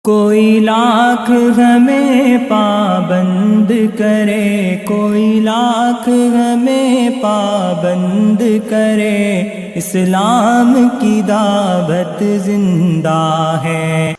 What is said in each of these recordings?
کوئی لاکھ ہمیں پابند کرے، کوئی لاکھ ہمیں پابند کرے، اسلام کی دعوت زندہ ہے۔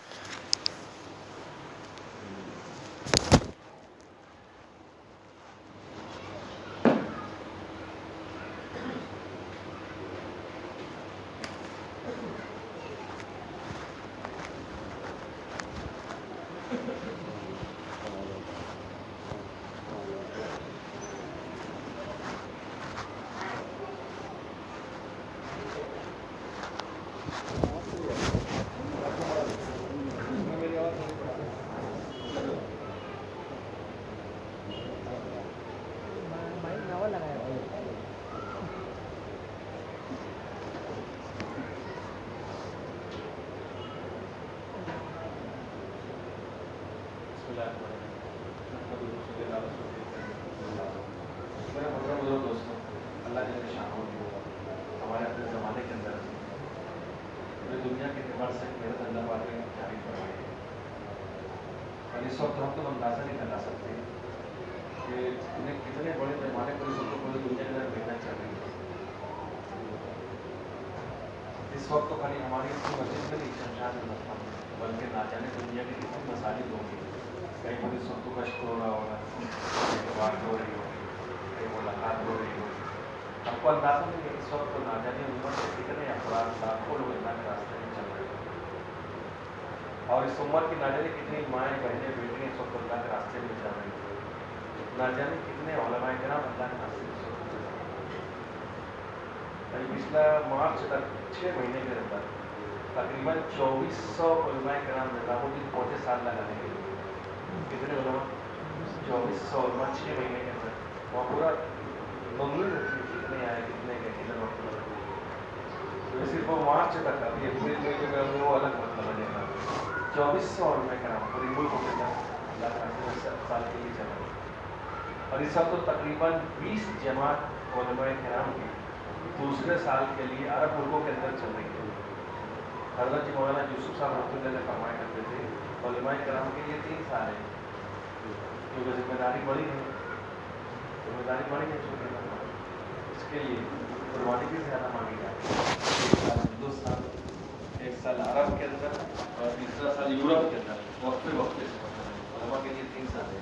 اللہ کے شانوں ہمارے اپنے زمانے کے اندر پوری دنیا کے اعتبار سے میرے اللہ والے جاری فرمائے، اور اس وقت ہم تو اندازہ نہیں لگا سکتے کہ انہیں کتنے بڑے پیمانے پر اس وقت پوری دنیا کے اندر محنت چل رہی ہے۔ اس وقت تو خالی ہماری اپنی مسجد میں نہیں شمشاد میں، بلکہ نہ جانے دنیا کے کتنے مساجد ہوں گے، کہیں پر اس وقت کشت ہو رہا ہوگا، کہیں بات ہو رہی ہوگی، کہیں ملاقات ہو رہی ہوگی۔ ہم کو اندازہ نہیں ہے اس وقت تو نہ جانے عمر سے کتنے افراد لاکھوں لوگ اللہ کے راستے میں چل رہے ہیں، اور اس عمر کی نہ جانے کتنی مائیں بہنیں بیٹیاں اس وقت اللہ کے راستے میں چل رہی ہیں، نہ جانے کتنے علماء کرام اللہ کے راستے میں چل رہے ہیں۔ پچھلا مارچ تک 6 مہینے کے اندر تقریباً 2400 علماء کرام نظامالدین پہنچے سال لگانے کے لیے۔ کتنے علماء؟ 2400 علماء 6 مہینے کے اندر، وہاں پورا ممنون کتنے آئے، کتنے گئے، کتنے وقت لگے۔ تو صرف وہ مارچ تک، ابھی اپریل میں وہ الگ مطلب ہے، 2400 علماء کرام پوری ملک کے اندر اللہ تعالیٰ نے سال کے لیے چل رہے ہیں، اور اس وقت تو تقریباً 20 جماعت علماء کرام کی دوسرے سال کے لیے عرب ملکوں کے اندر چل رہی ہے۔ حضرت جی مولانا یوسف صاحب رحمۃ اللہ علیہ فرمایا کرتے تھے علماء کرام کے لیے 3 سال ہے، کیونکہ ذمہ داری بڑی ہے، چھوٹی نہ ہو، اس کے لیے قربانی بھی زیادہ مانگی جاتی ہے۔ 1 سال ہندوستان، 1 سال عرب کے اندر، اور تیسرا سال یورپ کے اندر، وقفے وقفے سے علماء کے لیے 3 سال ہے۔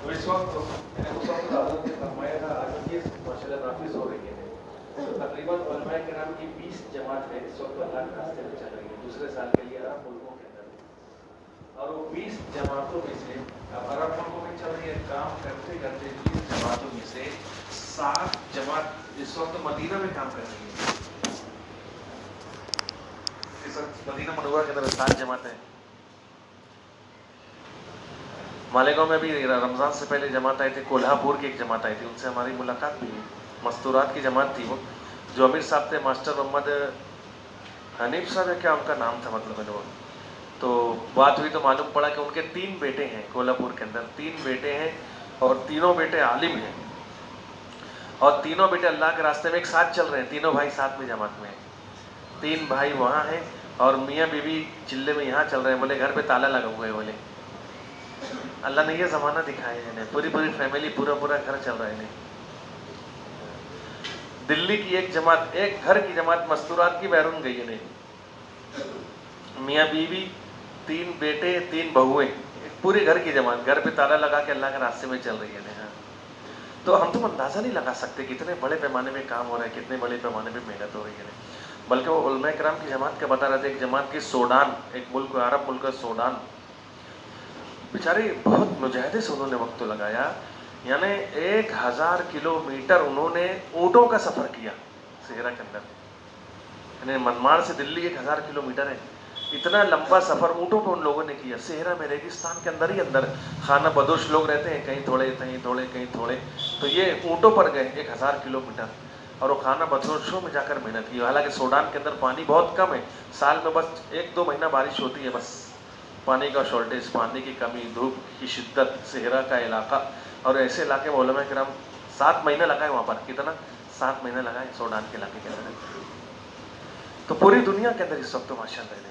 تو اس وقت حضرت نے فرمایا تھا آج یہ ماشاء اللہ نافذ ہو رہی ہے، تو تقریباً علماء کرام کی 20 جماعت ہے اس وقت اللہ کے راستے میں چل رہی ہے دوسرے سال کے لیے عرب ملکوں کے اندر، اور وہ 20 جماعتوں میں سے اب عرب ملکوں میں چل رہی ہے کام کرتے کرتے 20 جماعتوں میں سے 7 جماعت اس وقت مدینہ میں کام کر رہی ہے۔ اس وقت مدینہ منورہ کے اندر 7 جماعتیں ہیں۔ مالیگاؤں میں بھی رمضان سے پہلے جماعت آئی تھی، کولہاپور کی ایک جماعت آئی تھی، ان سے ہماری ملاقات بھی ہوئی، مستورات کی جماعت تھی وہ، جو امیر صاحب تھے ماسٹر محمد حنیف صاحب ہے کیا ان کا نام تھا، مطلب ہے وہ، تو بات ہوئی تو معلوم پڑا کہ ان کے 3 بیٹے ہیں کولہاپور کے اندر، 3 بیٹے ہیں، اور تینوں بیٹے عالم ہیں، اور تینوں بیٹے اللہ کے راستے میں ایک ساتھ چل رہے ہیں، تینوں بھائی ساتھ میں جماعت میں ہیں، 3 بھائی وہاں ہیں، اور میاں بیوی چلے میں یہاں چل رہے ہیں، بولے گھر پہ تالا لگا ہوا ہے، بولے اللہ نے یہ زمانہ دکھایا ہے انہیں، پوری فیملی پورا گھر چل رہا ہے انہیں۔ دلی کی ایک جماعت، ایک گھر کی جماعت مستورات کی بیرون گئی انہیں، میاں بیوی 3 بیٹے 3 بہویں، پورے گھر کی جماعت گھر پہ تالا لگا کے اللہ کے راستے میں چل رہی ہے انہیں۔ تو ہم تو اندازہ نہیں لگا سکتے کتنے بڑے پیمانے میں کام ہو رہا ہے، کتنے بڑے پیمانے میں محنت ہو رہی ہے، بلکہ وہ علماء کرام کی جماعت کا بتا رہے تھے، ایک جماعت کی سوڈان، ایک ملک عرب ملک سوڈان، بیچارے بہت مجاہدے سے انہوں نے وقت لگایا، یعنی 1000 کلومیٹر انہوں نے اونٹوں کا سفر کیا صحرا کے اندر، یعنی منماڑ سے دلی 1000 کلومیٹر ہے، اتنا لمبا سفر اونٹوں پہ ان لوگوں نے کیا، صحرا میں ریگستان کے اندر ہی اندر، خانہ بدوش لوگ رہتے ہیں، کہیں تھوڑے کہیں تھوڑے کہیں تھوڑے، تو یہ اونٹوں پر گئے 1000 کلومیٹر، اور وہ خانہ بدوشوں میں جا کر محنت کی، حالانکہ سوڈان کے اندر پانی بہت کم ہے، سال میں بس 1-2 مہینہ بارش ہوتی ہے، بس پانی کا شارٹیج، پانی کی کمی، دھوپ کی شدت، صحرا کا علاقہ، اور ایسے علاقے میں علماء کرام 7 مہینے لگائے وہاں پر، کتنا 7 مہینے لگائے سوڈان کے علاقے کے اندر، تو پوری دنیا کے اندر اس وقت ماشاء اللہ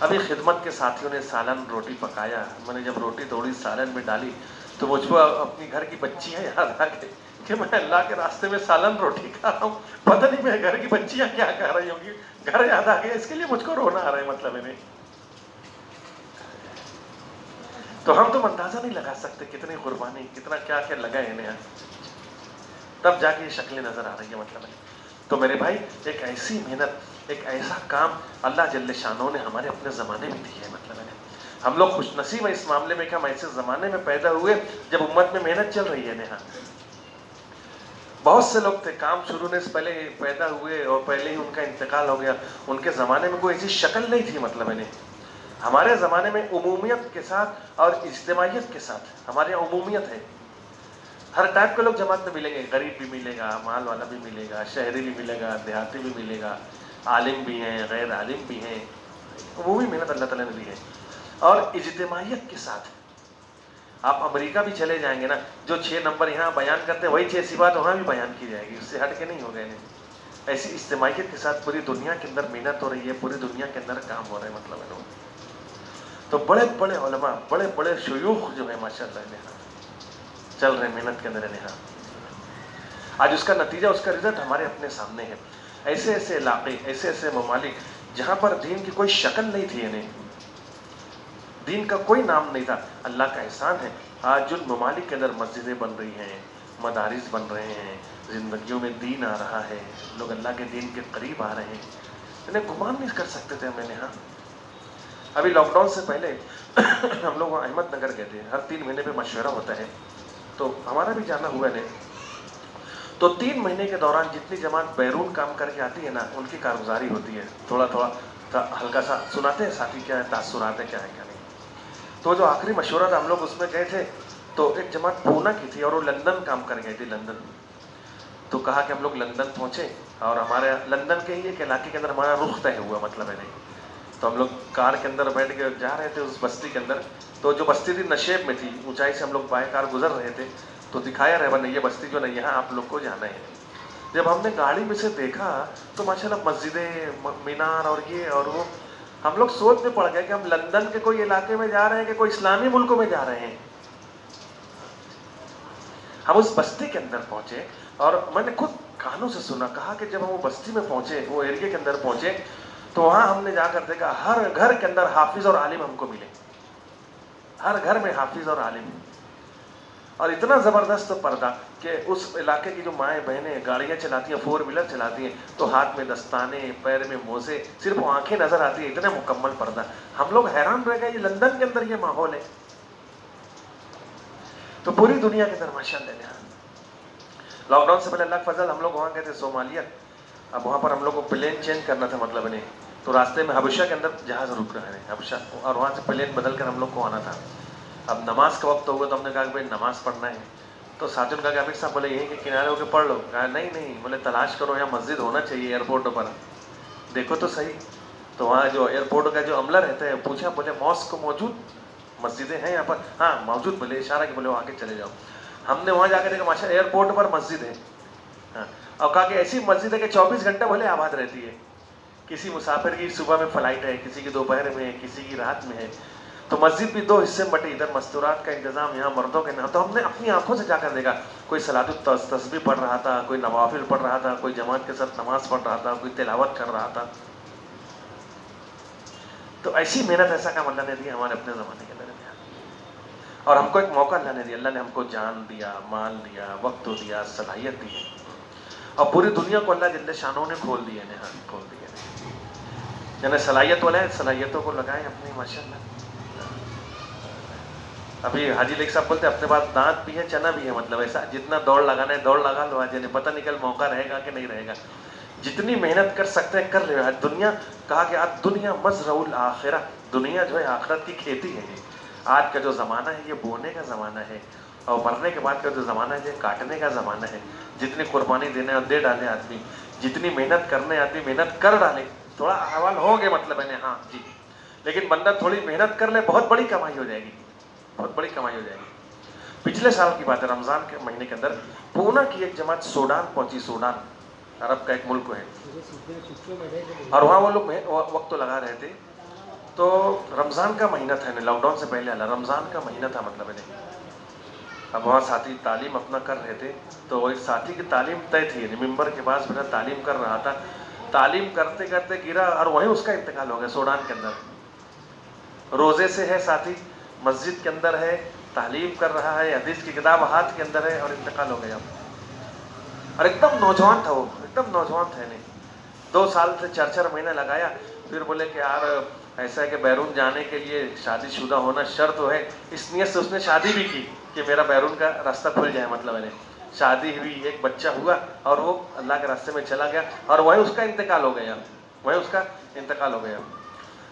ابھی خدمت کے ساتھیوں نے سالن روٹی پکایا, میں نے جب روٹی توڑی سالن میں ڈالی تو مجھ کو اپنی گھر کی بچیاں یاد آ گئی کہ میں اللہ کے راستے میں سالن روٹی کھا رہا ہوں, پتہ نہیں میں گھر کی بچیاں کیا کہہ رہی ہوں گی, گھر یاد آ گیا, اس کے لیے مجھ کو رونا آ رہا ہے. مطلب انہیں تو ہم تو اندازہ نہیں لگا سکتے کتنی قربانی, کتنا کیا کیا لگا ہے انہیں, تب جا کے یہ شکلیں نظر آ رہی ہیں. مطلب ہے تو میرے بھائی ایک ایسی محنت, ایک ایسا کام اللہ جل شانہ نے ہمارے اپنے زمانے میں دی ہے. مطلب ہے ہم لوگ خوش نصیب ہیں اس معاملے میں کہ ہم ایسے زمانے میں پیدا ہوئے جب امت میں محنت چل رہی ہے. نہا بہت سے لوگ تھے کام شروع ہونے سے پہلے پیدا ہوئے اور پہلے ہی ان کا انتقال ہو گیا, ان کے زمانے میں کوئی ایسی شکل نہیں تھی. مطلب ہے ہمارے زمانے میں عمومیت کے ساتھ اور اجتماعیت کے ساتھ, ہمارے یہاں عمومیت ہے, ہر ٹائپ کے لوگ جماعت میں ملیں گے, غریب بھی ملے گا, مال والا بھی ملے گا, شہری بھی ملے گا, دیہاتی بھی ملے گا, عالم بھی ہیں, غیر عالم بھی ہیں, عمومی محنت اللہ تعالیٰ نے دی ہے. اور اجتماعیت کے ساتھ آپ امریکہ بھی چلے جائیں گے نا, جو 6 نمبر یہاں بیان کرتے ہیں وہی 6 سی بات وہاں بھی بیان کی جائے گی, اس سے ہٹ کے نہیں ہو گئے. ایسی اجتماعیت کے ساتھ پوری دنیا کے اندر محنت ہو رہی ہے, پوری دنیا کے اندر کام ہو رہے ہیں. مطلب ہے تو بڑے بڑے علماء, بڑے بڑے شیوخ جو ہیں ماشاء اللہ چل رہے ہیں محنت کے اندر. آج اس کا نتیجہ, اس کا رزلٹ ہمارے اپنے سامنے ہے. ایسے ایسے علاقے, ایسے ایسے ممالک جہاں پر دین کی کوئی شکل نہیں تھی, انہیں دین کا کوئی نام نہیں تھا, اللہ کا احسان ہے آج جن ممالک کے اندر مسجدیں بن رہی ہیں, مدارس بن رہے ہیں, زندگیوں میں دین آ رہا ہے, لوگ اللہ کے دین کے قریب آ رہے ہیں. انہیں گمان نہیں کر سکتے تھے. میں نے ابھی لاک ڈاؤن سے پہلے ہم لوگ احمد نگر گئے تھے, ہر 3 مہینے پہ مشورہ ہوتا ہے, تو ہمارا بھی جانا ہوا ہے. تو 3 مہینے کے دوران جتنی جماعت بیرون کام کر کے آتی ہے نا, ان کی کارگزاری ہوتی ہے. تھوڑا تھوڑا ہلکا سا سناتے ہیں ساتھی کیا ہے, تاثرات ہے کیا ہے کیا نہیں. تو جو آخری مشورہ تھا ہم لوگ اس میں گئے تھے, تو ایک جماعت پونا کی تھی اور وہ لندن کام کر گئی تھی, لندن. تو کہا کہ ہم لوگ لندن پہنچے اور ہمارے لندن کے ہی ایک علاقے کے اندر ہمارا رخ طے ہوا. مطلب ہے تو ہم لوگ کار کے اندر بیٹھ کے جا رہے تھے اس بستی کے اندر. تو جو بستی تھی نشیب میں تھی, اونچائی سے ہم لوگ بائے کار گزر رہے تھے, تو دکھایا رہے بھائی یہ بستی جو نہیں, یہاں آپ لوگ کو جانا ہے. جب ہم نے گاڑی میں سے دیکھا تو ماشاءاللہ مسجدیں, مینار اور یہ اور وہ, ہم لوگ سوچ میں پڑ گئے کہ ہم لندن کے کوئی علاقے میں جا رہے ہیں کہ کوئی اسلامی ملکوں میں جا رہے ہیں. ہم اس بستی کے اندر پہنچے اور میں نے خود کانوں سے سنا, کہا کہ جب ہم وہ بستی میں پہنچے, وہ ایریے کے اندر پہنچے, تو وہاں ہم نے جا کر دیکھا ہر گھر کے اندر حافظ اور عالم ہم کو ملے, ہر گھر میں حافظ اور عالم. اور اتنا زبردست پردہ کہ اس علاقے کی جو مائیں بہنیں گاڑیاں چلاتی ہیں, 4 ویلر چلاتی ہیں, تو ہاتھ میں دستانے, پیر میں موزے, صرف وہ آنکھیں نظر آتی ہیں, اتنا مکمل پردہ. ہم لوگ حیران رہ گئے, یہ لندن کے اندر یہ ماحول ہے. تو پوری دنیا کے اندر ماشاء اللہ. لاک ڈاؤن سے پہلے اللہ کا فضل, ہم لوگ وہاں گئے تھے صومالیہ. اب وہاں پر ہم لوگ کو پلین چینج کرنا تھا. مطلب نہیں تو راستے میں حبشہ کے اندر جہاز رک رہے ہیں, حبشہ, اور وہاں سے پلین بدل کر ہم لوگ کو آنا تھا. اب نماز کا وقت ہوا تو ہم نے کہا کہ بھائی نماز پڑھنا ہے. تو ساتھیوں نے کہا کہ امیر صاحب بولے یہیں کے کنارے ہو کے پڑھ لو. کہا نہیں, بولے تلاش کرو, یہاں مسجد ہونا چاہیے ایئرپورٹ پر, دیکھو تو صحیح. تو وہاں جو ایئرپورٹ کا جو عملہ رہتا ہے پوچھا, بولے ماسک موجود, مسجدیں ہیں یہاں پر؟ ہاں موجود. بولے اشارہ کہ بولے وہ آگے چلے جاؤ. ہم نے وہاں جا کے دیکھا ماشاء ایئرپورٹ پر مسجد ہے. اور کہا کہ ایسی مسجد ہے کہ 24 گھنٹے بولے آباد رہتی ہے. کسی مسافر کی صبح میں فلائٹ ہے, کسی کی دوپہر میں ہے, کسی کی رات میں ہے. تو مسجد بھی 2 حصے میں بٹی, ادھر مستورات کا انتظام, یہاں مردوں کے نام. تو ہم نے اپنی آنکھوں سے جا کر دیکھا, کوئی صلاۃ التسبیح پڑھ رہا تھا, کوئی نوافل پڑھ رہا تھا, کوئی جماعت کے ساتھ نماز پڑھ رہا تھا, کوئی تلاوت کر رہا تھا. تو ایسی محنت, ایسا کام اللہ نے دیا ہمارے اپنے زمانے کے اندر. اور ہم کو ایک موقع اللہ نے دیا, اللہ نے ہم کو جان دیا, مال دیا, وقت دیا, صلاحیت دی, اور پوری دنیا کو اللہ جل شانہ نے کھول دیا ہے, کھول دیا ہے. یعنی صلاحیت والے صلاحیتوں کو لگائیں اپنی ماشاءاللہ. ابھی حاجی لیک صاحب بولتے اپنے پاس دانت بھی ہے, چنا بھی ہے. مطلب ایسا جتنا دوڑ لگانا ہے دوڑ لگا لو, آج پتہ نکل موقع رہے گا کہ نہیں رہے گا. جتنی محنت کر سکتے ہیں کر لے. آج دنیا, کہا کہ آج دنیا مزرع الآخرہ, دنیا جو ہے آخرت کی کھیتی ہے. آج کا جو زمانہ ہے یہ بونے کا زمانہ ہے, اور مرنے کے بعد کا جو زمانہ ہے یہ کاٹنے کا زمانہ ہے. جتنی قربانی دینے اور دے ڈالے آدمی, جتنی محنت کرنے آدمی محنت کر ڈالے, تھوڑا احوال ہو گئے. مطلب ہے ہاں جی, لیکن بندہ تھوڑی محنت کر لے, بہت بڑی کمائی ہو جائے گی, بہت بڑی کمائی ہو جائے گی. پچھلے سال کی بات ہے, رمضان کے مہینے کے اندر پونا کی ایک جماعت سوڈان پہنچی. سوڈان عرب کا ایک ملک ہے, اور وہاں وہ لوگ وقت تو لگا رہے تھے. تو رمضان کا مہینہ تھا، لاک ڈاؤن سے پہلے والا رمضان کا مہینہ تھا مطلب ہے۔ اب وہاں ساتھی تعلیم اپنا کر رہے تھے، تو وہ ایک ساتھی کی تعلیم طے تھی، ممبر کے پاس بیٹھا تعلیم کر رہا تھا، تعلیم کرتے کرتے گرا اور وہیں اس کا انتقال ہو گیا سوڈان کے اندر۔ روزے سے ہے ساتھی، مسجد کے اندر ہے، تعلیم کر رہا ہے، حدیث کی کتاب ہاتھ کے اندر ہے، اور انتقال ہو گیا۔ اور ایک دم نوجوان تھا، وہ ایک دم نوجوان تھا، نہیں 2 سال سے 4 مہینے لگایا۔ پھر بولے کہ یار ایسا ہے کہ بیرون جانے کے لیے شادی شدہ ہونا شرط ہے، اس نیت سے اس نے شادی بھی کی کہ میرا بیرون کا راستہ کھل جائے، مطلب ہے شادی ہوئی، ایک بچہ ہوا، اور وہ اللہ کے راستے میں چلا گیا، اور وہیں اس کا انتقال ہو گیا، وہیں اس کا انتقال ہو گیا۔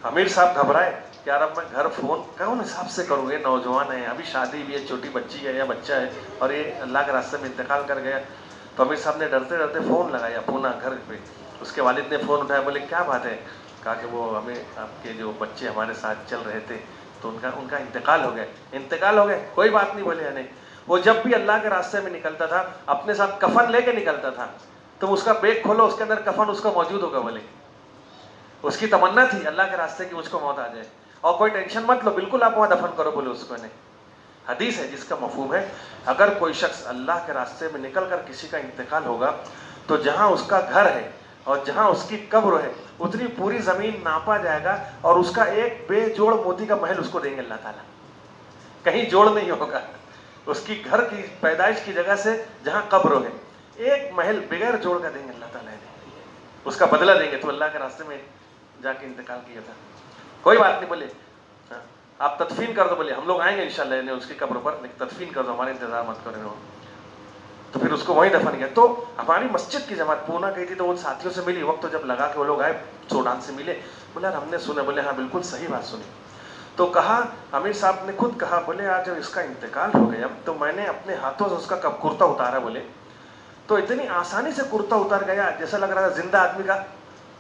امیر صاحب گھبرائے کہ یار اب میں گھر فون کون حساب سے کروں، یہ نوجوان ہے، ابھی شادی ہوئی ہے، چھوٹی بچی ہے یا بچہ ہے، اور یہ اللہ کے راستے میں انتقال کر گیا۔ تو امیر صاحب نے ڈرتے ڈرتے فون لگایا پونا گھر پہ، اس کے والد نے فون اٹھایا، بولے کیا بات ہے؟ کہا کہ وہ ہمیں آپ کے جو بچے ہمارے ساتھ چل رہے تھے تو ان کا انتقال ہو گیا۔ انتقال ہو گئے، کوئی بات نہیں بولے نہیں۔ وہ جب بھی اللہ کے راستے میں نکلتا تھا اپنے ساتھ کفن لے کے نکلتا تھا، تو اس کا بیگ کھولو، اس کے اندر کفن اس کو موجود ہوگا بولے۔ اس کی تمنا تھی اللہ کے راستے کی مجھ کو موت آ جائے، اور کوئی ٹینشن مت لو، بالکل آپ وہاں دفن کرو بولے اس کو نے۔ حدیث ہے جس کا مفہوم ہے اگر کوئی شخص اللہ کے راستے میں نکل کر کسی کا انتقال ہوگا تو جہاں اس کا گھر ہے اور جہاں اس کی قبر ہے اتنی پوری زمین ناپا جائے گا، اور اس کا ایک بے جوڑ موتی کا محل اس کو دیں گے اللہ تعالیٰ، کہیں جوڑ نہیں ہوگا۔ اس کی گھر کی پیدائش کی جگہ سے جہاں قبر ہے ایک محل بغیر جوڑ کا دیں گے اللہ تعالیٰ، اس کا بدلہ دیں گے۔ تو اللہ کے راستے میں جا کے انتقال کیا تھا، کوئی بات نہیں بولے آپ تدفین کر دو، بولے ہم لوگ آئیں گے انشاءاللہ اس کی قبر پر، لیکن تدفین کر دو، ہمارا انتظار مت کرو۔ تو پھر اس کو وہیں دفن کیا۔ تو ہماری مسجد کی جماعت پونا گئی تھی، تو ان ساتھیوں سے ملی، وقت جب لگا کہ وہ لوگ آئے سوڈان سے ملے، بولے ہم نے سنا، بولے ہاں بالکل صحیح بات سنی۔ تو کہا امیر صاحب نے خود کہا، بولے آج جب اس کا انتقال ہو گیا تو میں نے اپنے ہاتھوں سے اس کا کرتا اتارا، بولے تو اتنی آسانی سے کرتا اتر گیا جیسا لگ رہا تھا زندہ آدمی کا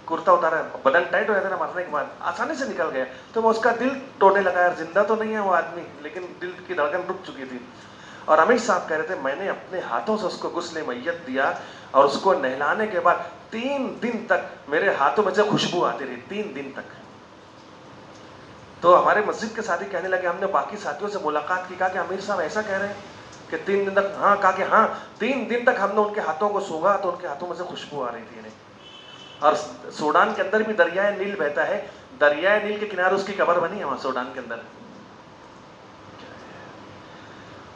کرتا اتارا، بدن ٹائٹ ہو جاتا نا مرنے کے بعد، آسانی سے نکل گیا۔ تو میں اس کا دل ٹوٹنے لگا، یار زندہ تو نہیں ہے وہ آدمی، لیکن دل کی دھڑکن رک چکی تھی۔ اور امیر صاحب کہہ رہے تھے میں نے اپنے ہاتھوں سے اس کو غسل میت دیا، اور اس کو نہلانے کے بعد 3 دن تک میرے ہاتھوں میں سے خوشبو آتی رہی، 3 دن تک۔ تو ہمارے مسجد کے ساتھی کہنے لگے، ہم نے باقی ساتھیوں سے ملاقات کی، کہا کہ امیر صاحب ایسا کہہ رہے ہیں کہ 3 دن تک؟ ہاں، کہا کہ ہاں 3 دن تک ہم نے ان کے ہاتھوں کو سونگا تو ان کے ہاتھوں میں سے خوشبو آ رہی تھی انہیں۔ اور سوڈان کے اندر بھی دریائے نیل بہتا ہے، دریائے نیل کے کنارے اس کی قبر بنی ہے وہاں سوڈان کے اندر۔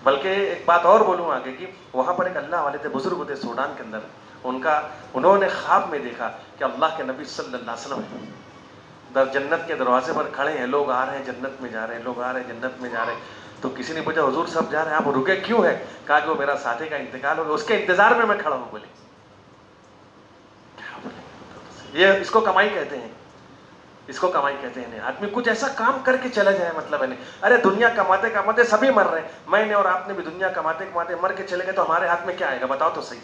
بلکہ ایک بات اور بولوں آگے کی، وہاں پر ایک اللہ والے تھے، بزرگ تھے سوڈان کے اندر، انہوں نے خواب میں دیکھا کہ اللہ کے نبی صلی اللہ علیہ وسلم جنت کے دروازے پر کھڑے ہیں، لوگ آ رہے ہیں جنت میں جا رہے ہیں، لوگ آ رہے ہیں جنت میں جا رہے ہیں۔ تو کسی نے پوچھا حضور صاحب جا رہے ہیں، آپ رکے کیوں ہے؟ کہا کہ وہ میرا ساتھی کا انتقال ہو گیا، اس کے انتظار میں میں کھڑا ہوں۔ بولے یہ اس کو کمائی کہتے ہیں، اس کو کمائی کہتے ہیں۔ آدمی کچھ ایسا کام کر کے چلا جائے، مطلب ہے نہیں، ارے دنیا کماتے کماتے سبھی مر رہے ہیں، میں نے اور آپ نے بھی دنیا کماتے کماتے مر کے چلے گئے تو ہمارے ہاتھ میں کیا آئے گا بتاؤ تو صحیح۔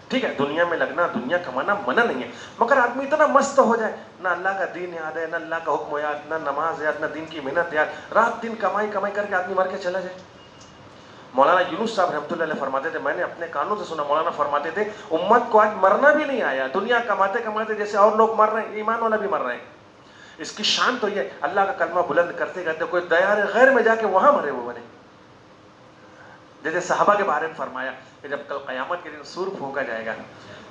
ٹھیک ہے دنیا میں لگنا، دنیا کمانا منع نہیں ہے، مگر آدمی اتنا مست ہو جائے، نہ اللہ کا دین یاد ہے، نہ اللہ کا حکم یاد، نہ نماز یاد، نہ دین کی محنت یاد، رات دن کمائی کمائی کر کے آدمی مر کے چلا جائے۔ مولانا یونس صاحب رحمۃ اللہ علیہ فرماتے تھے، میں نے اپنے کانوں سے سنا، مولانا فرماتے تھے امت کو آج مرنا بھی نہیں آیا، دنیا کماتے کماتے جیسے اور لوگ مر رہے ہیں، ایمان والا بھی مر رہے ہیں۔ اس کی شان تو یہ اللہ کا کلمہ بلند کرتے کرتے کوئی دیار غیر میں جا کے وہاں مرے، وہ بنے۔ جیسے صحابہ کے بارے میں فرمایا کہ جب کل قیامت کے دن سور پھونکا جائے گا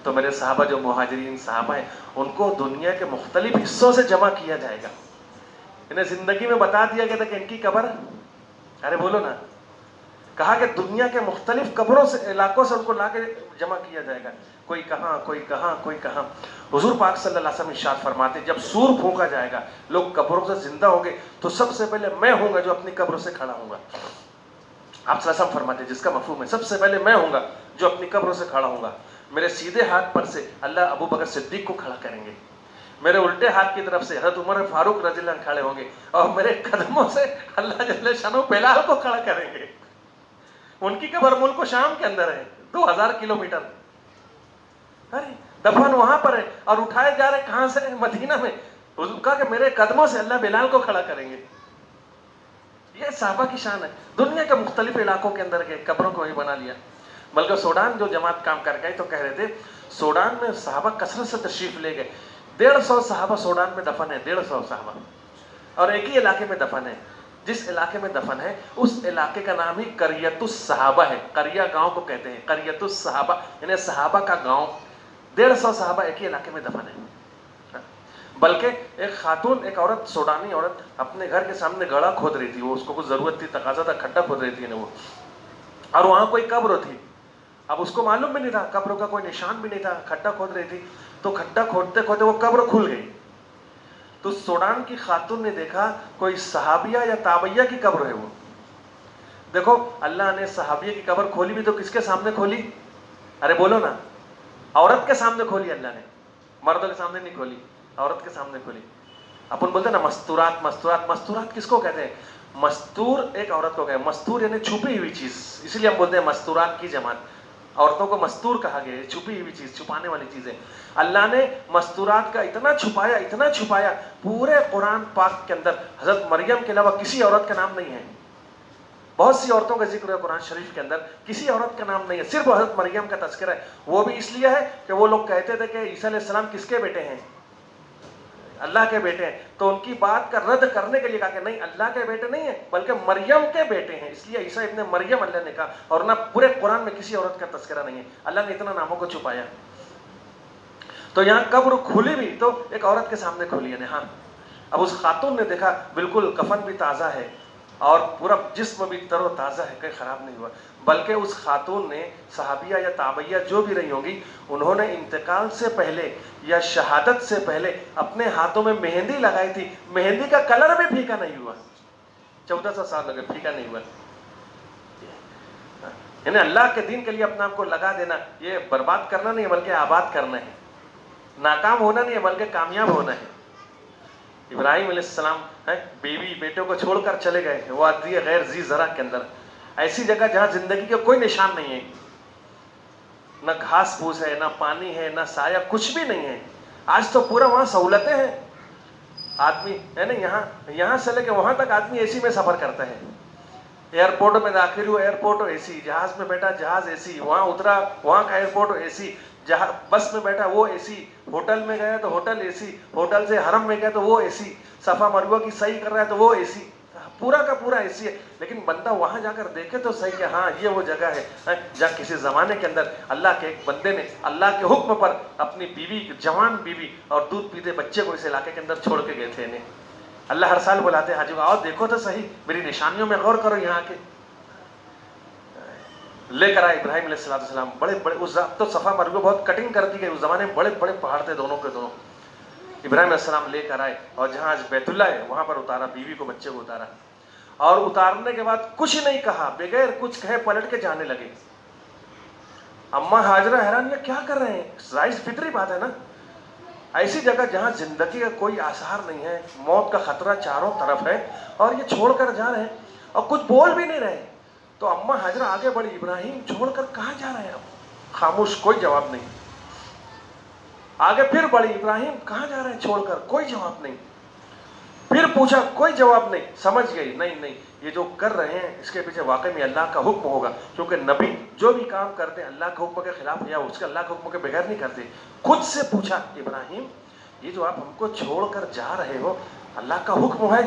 تو میرے صحابہ جو مہاجرین صحابہ ہیں ان کو دنیا کے مختلف حصوں سے جمع کیا جائے گا۔ انہیں زندگی میں بتا دیا گیا تھا کہ ان کی قبر، ارے بولو نا، کہا کہ دنیا کے مختلف قبروں سے، علاقوں سے ان کو لا کے جمع کیا جائے گا، کوئی کہاں کوئی کہاں کوئی کہاں۔ حضور پاک صلی اللہ علیہ وسلم ارشاد فرماتے جب سور پھونکا جائے گا، لوگ قبروں سے زندہ ہوں گے تو سب سے پہلے میں ہوں گا جو اپنی قبر سے کھڑا ہوں گا۔ آپ صلی اللہ علیہ وسلم فرماتے جس کا مفہوم ہے سب سے پہلے میں ہوں گا جو اپنی قبر سے کھڑا ہوں گا۔ میرے سیدھے ہاتھ پر سے اللہ ابو بکر صدیق کو کھڑا کریں گے، میرے الٹے ہاتھ کی طرف سے حضرت عمر فاروق رضی اللہ عنہ کھڑے ہوں گے، اور میرے قدموں سے اللہ جل شانہ بلال کو کھڑا کریں گے۔ ان کی قبر ملک و شام کے اندر ہے، 2000 کلومیٹر، ارے دفن وہاں پر ہے، اور اٹھائے جا رہے کہاں سے؟ مدینہ میں۔ حضور کہا کہ میرے قدموں سے اللہ بلال کو کھڑا کریں گے۔ یہ صحابہ کی شان ہے، دنیا کے مختلف علاقوں کے اندر گئے، قبروں کو ہی بنا لیا۔ بلکہ سوڈان جو جماعت کام کر گئی تو کہہ رہے تھے سوڈان میں صحابہ کثرت سے تشریف لے گئے، 150 صحابہ سوڈان میں دفن ہے، 150 صحابہ اور ایک ہی علاقے میں دفن ہے. جس علاقے میں دفن ہے اس علاقے کا نام ہی قریۃ الصحابہ ہے. قریہ گاؤں کو کہتے ہیں, قریۃ الصحابہ یعنی صحابہ کا گاؤں. 150 صحابہ ایک ہی علاقے میں دفن ہے. بلکہ ایک خاتون, ایک عورت, سوڈانی عورت اپنے گھر کے سامنے گڑھا کھود رہی تھی. وہ اس کو کچھ ضرورت تھی, تقاضا تھا, کھڈا کھود رہی تھی وہ, اور وہاں کوئی قبر تھی. اب اس کو معلوم بھی نہیں تھا, قبر کا کوئی نشان بھی نہیں تھا, کھڈا کھود رہی تھی. تو کھڈا کھودتے کھودتے وہ قبر کھل گئی. تو سوڈان کی خاتون نے دیکھا کوئی صحابیہ یا تابعیہ کی قبر ہے. وہ دیکھو, اللہ نے صحابیہ کی قبر کھولی بھی تو کس کے سامنے کھولی؟ ارے بولو نا, عورت کے سامنے کھولی اللہ نے, مردوں کے سامنے نہیں کھولی, عورت کے سامنے کھولی. اپن بولتے ہیں نا مستورات, مستورات, مستورات کس کو کہتے ہیں؟ مستور ایک عورت کو کہتے ہیں. مستور یعنی چھپی ہوئی چیز, اسی لیے ہم بولتے ہیں مستورات کی جماعت. عورتوں کو مستور کہا گیا ہے, چھپی ہوئی چیز, چھپانے والی چیزیں. اللہ نے مستورات کا اتنا چھپایا, اتنا چھپایا, پورے قرآن پاک کے اندر حضرت مریم کے علاوہ کسی عورت کا نام نہیں ہے. بہت سی عورتوں کا ذکر ہے قرآن شریف کے اندر, کسی عورت کا نام نہیں ہے, صرف حضرت مریم کا تذکرہ ہے. وہ بھی اس لیے ہے کہ وہ لوگ کہتے تھے کہ عیسیٰ علیہ السلام کس کے بیٹے ہیں؟ اللہ کے بیٹے ہیں. تو ان کی بات کا رد کرنے کے لیے کہا کہ نہیں, اللہ کے بیٹے نہیں ہیں بلکہ مریم کے بیٹے ہیں, اس لیے عیسیٰ ابن مریم اللہ نے کہا. اور نہ پورے قرآن میں کسی عورت کا تذکرہ نہیں ہے. اللہ نے اتنا ناموں کو چھپایا. تو یہاں قبر کھلی بھی تو ایک عورت کے سامنے کھلی ہے. ہاں, اب اس خاتون نے دیکھا بالکل کفن بھی تازہ ہے اور پورا جسم بھی تر و تازہ ہے, کہیں خراب نہیں ہوا. بلکہ اس خاتون نے, صحابیہ یا تابعیہ جو بھی رہی ہوں گی, انہوں نے انتقال سے پہلے یا شہادت سے پہلے اپنے ہاتھوں میں مہندی لگائی تھی. مہندی کا کلر بھی پھیکا نہیں ہوا. 1400 سال لگے, پھیکا نہیں ہوا. یعنی اللہ کے دین کے لیے اپنے آپ کو لگا دینا, یہ برباد کرنا نہیں ہے بلکہ آباد کرنا ہے. ناکام ہونا نہیں ہے بلکہ کامیاب ہونا ہے. ابراہیم علیہ السلام بیوی بیٹوں کو چھوڑ کر چلے گئے وادی غیر ذی زرع کے اندر, ایسی جگہ جہاں زندگی کا کوئی نشان نہیں ہے, نہ گھاس پھوس ہے, نہ پانی ہے, نہ سایہ, کچھ بھی نہیں ہے. آج تو پورا وہاں سہولتیں ہیں. آدمی ہے نا, یہاں سے لے کے وہاں تک آدمی اے سی میں سفر کرتا ہے. ایئرپورٹ میں داخل ہوا, ایئرپورٹ اے سی, جہاز میں بیٹھا, جہاز اے سی, وہاں اترا, وہاں کا ایئرپورٹ اے سی, جہاں بس میں بیٹھا وہ اے سی, ہوٹل میں گیا تو ہوٹل اے سی, ہوٹل سے حرم میں گیا تو وہ اے سی, صفا مروہ کی صحیح کر رہا ہے تو وہ اے سی, پورا کا پورا اے سی ہے. لیکن بندہ وہاں جا کر دیکھے تو صحیح کہ ہاں یہ وہ جگہ ہے جہاں کسی زمانے کے اندر اللہ کے ایک بندے نے اللہ کے حکم پر اپنی بیوی, جوان بیوی اور دودھ پیتے بچے کو اس علاقے کے اندر چھوڑ کے گئے تھے. اللہ ہر سال بلاتے ہیں, حاجی آؤ دیکھو تو صحیح, میری نشانیوں میں غور کرو. یہاں کے لے کر آئے ابراہیم علیہ السلام. بڑے بڑے, اس تو صفا مروہ بہت کٹنگ کر دی گئی, اس زمانے میں بڑے بڑے پہاڑ تھے دونوں کے دونوں. ابراہیم علیہ السلام لے کر آئے اور جہاں آج بیت اللہ ہے وہاں پر اتارا, بیوی کو, بچے کو اتارا. اور اتارنے کے بعد کچھ نہیں کہا, بغیر کچھ کہے پلٹ کے جانے لگے. اماں ہاجرہ حیران, یہ کیا کر رہے ہیں؟ ظاہر فطری بات ہے نا, ایسی جگہ جہاں زندگی کا کوئی آثار نہیں ہے, موت کا خطرہ چاروں طرف ہے, اور یہ چھوڑ کر جا رہے ہیں اور کچھ بول بھی نہیں رہے. تو اماں ہاجرہ آگے بڑھی, ابراہیم چھوڑ کر کہاں جا رہے ہیں آپ؟ خاموش, کوئی جواب نہیں. آگے پھر بڑھی, ابراہیم کہاں جا رہے ہیں چھوڑ کر؟ کوئی جواب نہیں. پھر پوچھا, کوئی جواب نہیں. سمجھ گئی, نہیں یہ جو کر رہے ہیں اس کے پیچھے واقعی میں اللہ کا حکم ہوگا, کیونکہ نبی جو بھی کام کرتے اللہ کے حکم کے خلاف یا اس کے اللہ کے حکم کے بغیر نہیں کرتے. خود سے پوچھا, ابراہیم یہ جو آپ ہم کو چھوڑ کر جا رہے ہو اللہ کا حکم ہے؟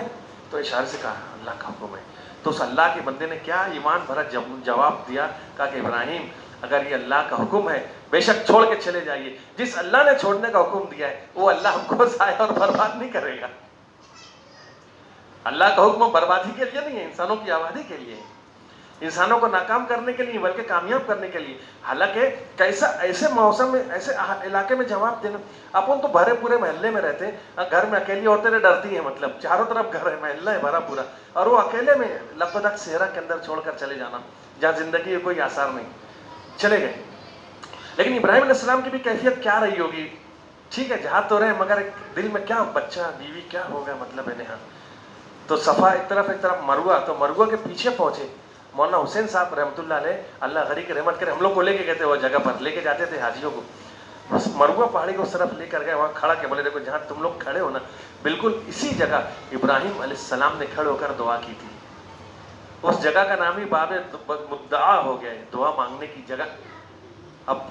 تو اشارے سے کہا اللہ کا حکم ہے. تو اس اللہ کے بندے نے کیا ایمان بھرا جواب دیا, کہا کہ ابراہیم اگر یہ اللہ کا حکم ہے بے شک چھوڑ کے چلے جائیے. جس اللہ نے چھوڑنے کا حکم دیا ہے وہ اللہ ہم کو ضائع اور برباد نہیں کرے گا. اللہ کا حکم بربادی کے لیے نہیں ہے, انسانوں کی آبادی کے لیے, انسانوں کو ناکام کرنے کے لیے بلکہ کامیاب کرنے کے لیے. حالانکہ کیسا ایسے موسم میں ایسے علاقے میں جواب دینا, اپن تو بھرے پورے محلے میں رہتے ہیں, گھر میں اکیلی عورتیں ڈرتی ہیں, مطلب چاروں طرف گھر ہے, محلہ ہے بھرا پورا, اور وہ اکیلے میں لبدک صحرا کے اندر چھوڑ کر چلے جانا جہاں زندگی کا کوئی آثار نہیں, چلے گئے. لیکن ابراہیم علیہ السلام کی بھی کیفیت کیا رہی ہوگی؟ ٹھیک ہے جہاں تو رہے مگر دل میں کیا, بچہ بیوی کیا ہوگا, مطلب ہے نا. تو صفا ایک طرف مروہ, تو مروہ کے پیچھے پہنچے. مولانا حسین صاحب رحمۃ اللہ علیہ, اللہ غری کی رحمت کرے, ہم لوگ کو لے کے گئے تھے وہ جگہ پر, لے کے جاتے تھے حاجیوں کو. بس مروہ پہاڑی کو اس طرف لے کر گئے, وہاں کھڑا کے بولے دیکھو جہاں تم لوگ کھڑے ہو نا بالکل اسی جگہ ابراہیم علیہ السلام نے کھڑے ہو کر دعا کی تھی. اس جگہ کا نام ہی باب مدعا ہو گیا ہے, دعا مانگنے کی جگہ. اب